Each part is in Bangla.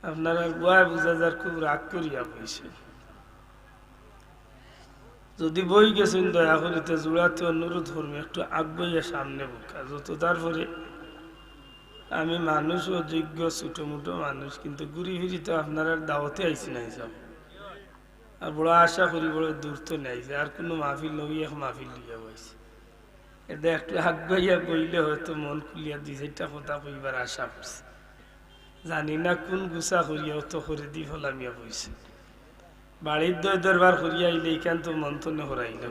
আপনারা বয় বুঝা যার খুব রাগ করিয়া বইছে। যদি বই গেছেন দয়া করিতে জোড়াতে অনুরোধ করবে একটু আগ বইয়া সামনে বোকা যত। তারপরে আমি মানুষ ও যোগ্য ছোট মোটো মানুষ, কিন্তু ঘুরি ফিরি তো আপনার দাওয়াতে আইসি নাই সব। আর বড় আশা করি বড় দূর তো নাইছে, আর কোনো মাহফিল নবী এক মাহফিল লিয়া বইছে। এটা একটু আগ বইয়া বইলে হয়তো মন খুলিয়া দুই চারটা কথা কইবার আশা করছে। জানি না কোন গুছা করিয়া তো করে দি ফলামিয়া বইছে। বাড়ির দরবার করিয়া আইলে এখান তো মন্থনে হরাইল।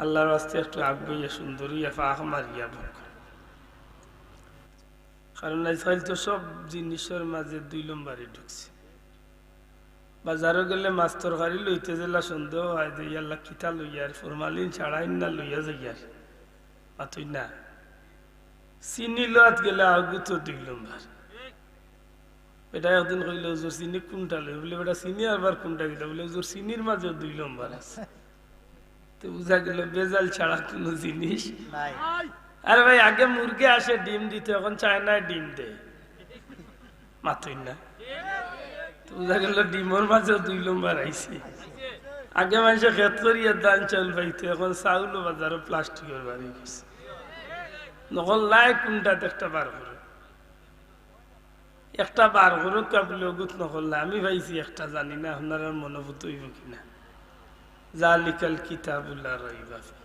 আল্লাহর রাস্তে একটু আগ বইয়া সুন্দরিয়া ফাঁক মারিয়া ভোগ। কারণ আজকাল তো সব জিনিসের মাঝে 2 নম্বরে ঢুকছে। বাজারও গেলে মাছ তরকারি লইতে গেলে সন্দেহ হয় যে ইয়াল্লা কিতা লইয়ার, ফরমালিন ছাড়াই না লইয়া যাইয়ার মাতুই না। চিনি লোয়াত গেলে আগু তো 2 নম্বর। এটা একদিন কইল হুজুর চিনি কোনটা লই, বলে বেটা চিনি আবার কোনটা দিতে, বলে হুজুর চিনির মাঝে 2 নম্বর আছে। তো বুঝা গেল বেজাল ছাড়া কোনো জিনিস নাই। আরে ভাই আগে মুরগি আসে ডিম দিতে, এখন চায়নায় ডিম দেয় মাতুই না। তো বুঝা গেল ডিমের মাঝে 2 নম্বর আইছে। আগে মানুষে খেত করিয়া ধান চাউল পাইতো, এখন চাউল বাজারে প্লাস্টিকের বাড়ি গেছে। নকল লাই কোনটা একটা বার করো, একটা বার করুক কাবুল গুত নকল। আমি ভাইছি একটা জানি না আপনার মনোভূত হইব কিনা। জালিকাল কিতাবুল্লাহ রাইবা ফি,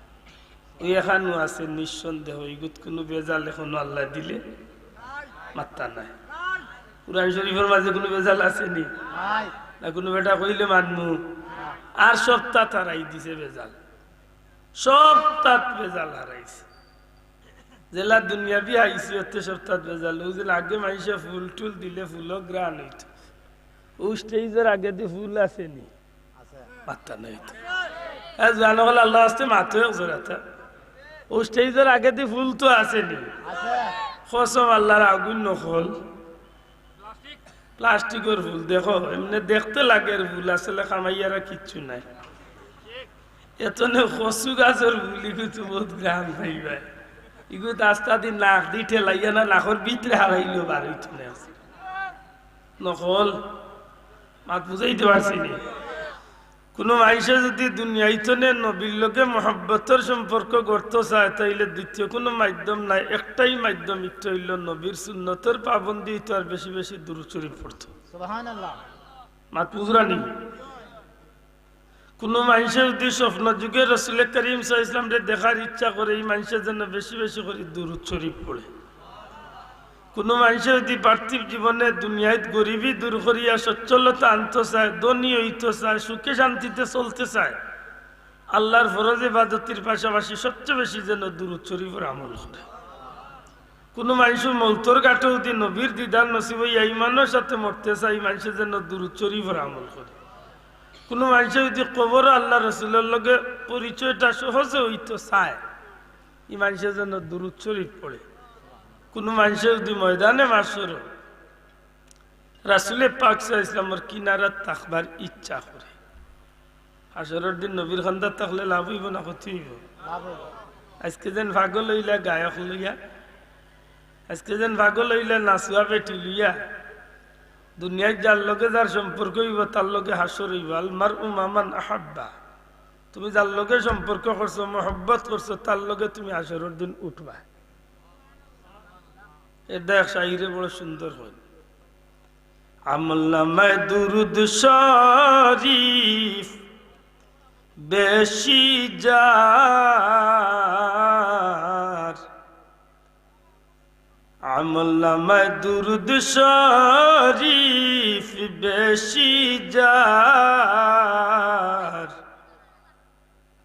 ওই এখানো আছে নিঃসন্দেহ। ইগুত কোনো বেজাল এখনো আল্লাহ দিলে মাত্তা নাই। কুরআন শরীফের মাঝে কোনো বেজাল আছে নি? না কোনো বেটা কইলে মানমু। আর সপ্তাহ হারাই দিছে বেজাল, সপ্তাহ বেজাল হারাইছে। জেলা দুনিয়া বি আইসি হতে সপ্তাহ বেজাল। ও যে আগে মানুষে ফুল টুল দিলে ফুলও গ্রান হইত, ও স্টেজের আগে দিয়ে ফুল আছে নি? মাত্তা নাই। জানো বলে আল্লাহ আসতে মাথে জোরাতা, ও স্টেজের আগে দিয়ে ফুল তো আছে নি? কসম আল্লাহর আগুন নকল প্লাস্টিকের ফুল। দেখো এমনি দেখতে লাগে ফুল, আসলে খামাইয়ারা কিচ্ছু নাই। এতনে কচু গাছের ফুল ইগুতো বহুত গ্রাম ভাই ভাই। ইগুত আস্তা দিন নাক দি ঠেলাইয়া না নাকর ভিতরে হারাইলো বাড়িতে নকল। মাত বুঝাইতে পারছি নি। কোনো মানুষে যদি দুনিয়াইতনে নবীর লোকে মহব্বতের সম্পর্ক করতে চায়, তাইলে দ্বিতীয় কোনো মাধ্যম নাই, একটাই মাধ্যম, একটা হইল নবীর সুন্নতের পাবন্দি। তো আর বেশি বেশি দুরূদ শরীফ পড়তো। সুবহানাল্লাহ। মাত বুঝরানি। কোনো মানুষে যদি স্বপ্ন যুগে রাসূল করিম সাল্লাল্লাহু আলাইহি ওয়াসাল্লাম দেখার ইচ্ছা করে, এই মানুষের জন্য বেশি বেশি করে দুরূদ শরীফ পড়ে। কোনো মানুষে যদি পার্থিব জীবনে দুনিয়ায় গরিবী দূর করিয়া সচ্ছলতা আনতে চায়, ধনী হইতে চায়, সুখে শান্তিতে চলতে চায়, আল্লাহর ফরজ ইবাদতের পাশাপাশি সবচেয়ে বেশি যেন দুরূদ শরীফের আমল করে। কোনো মানুষ মৌতর ঘাটে যদি নবীর দিদার নসিব হইয়া ঈমানের সাথে মরতে চায়, মানুষের যেন দুরূদ শরীফের আমল করে। কোনো মানুষে যদি কবর আল্লাহ রসুলের লগে পরিচয়টা সহজে হইতে চায়, এই মানুষের যেন দুরূদ শরীফ পড়ে। কোনো মানুষের যদি ময়দানে মাসর রাসূলে পাক সাল্লাল্লাহু আলাইহি ওয়াসাল্লামের কিনারাত থাকবার ইচ্ছা করে, হাসরের দিন নবীর খান্দার থাকলে লাভ হইব না ক্ষতি হইব? আজকে যেন পাগল হইলা গায়ক লইয়া, আজকে যেন পাগল হইলা নাচুয়া বেটি লইয়া, দুনিয়ায় যার লগে যার সম্পর্ক হইব তার লগে হাসর হইব। আল মারউ মা মান আহাব্বা, তুমি যার লগে সম্পর্ক করছো, মহব্বত করছো, তার লগে তুমি হাসরের দিন উঠবা। এটা এক শাইরে বড় সুন্দর হয়। আমলনামায় দুরুদ শরীফ বেশি যার, আমলনামায় দুরুদ শরীফ বেশি যার,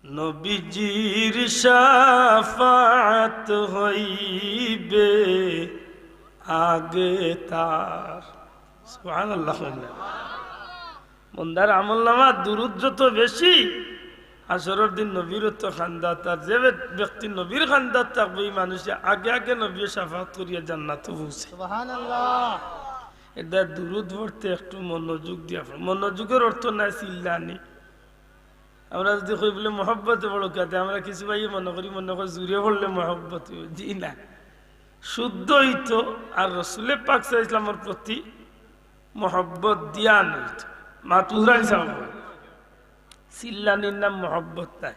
নবীজির শাফাত হইবে আগে তার। সুবহানাল্লাহ। মন্দার আমলনামা দুরূদ যত বেশি, হাসরের দিন নবীর তো খান্দা তার। যে ব্যক্তি নবীর খান্দা থাকবে, এই মানুষে আগে আগে নবীর শাফাত করিয়া জান্নাতে পৌঁছে। সুবহানাল্লাহ। এটা দুরূদ পড়তে একটু মনোযোগ দিয়া, মনোযোগের অর্থ নাই চিল্লানি। আমরা যদি কই বলে মহব্বতে বড় কাতে, আমরা কিছু ভাই মনে করি জুড়ে পড়লে মহব্বত জি না, শুদ্ধ হইতো। আর রাসূলে পাক সাল্লাল্লাহু আলাইহি ওয়াসাল্লামের প্রতি মহব্বত দিয়া নইত মাতুরাই চাও চিল্লানির নাম মহব্বত নাই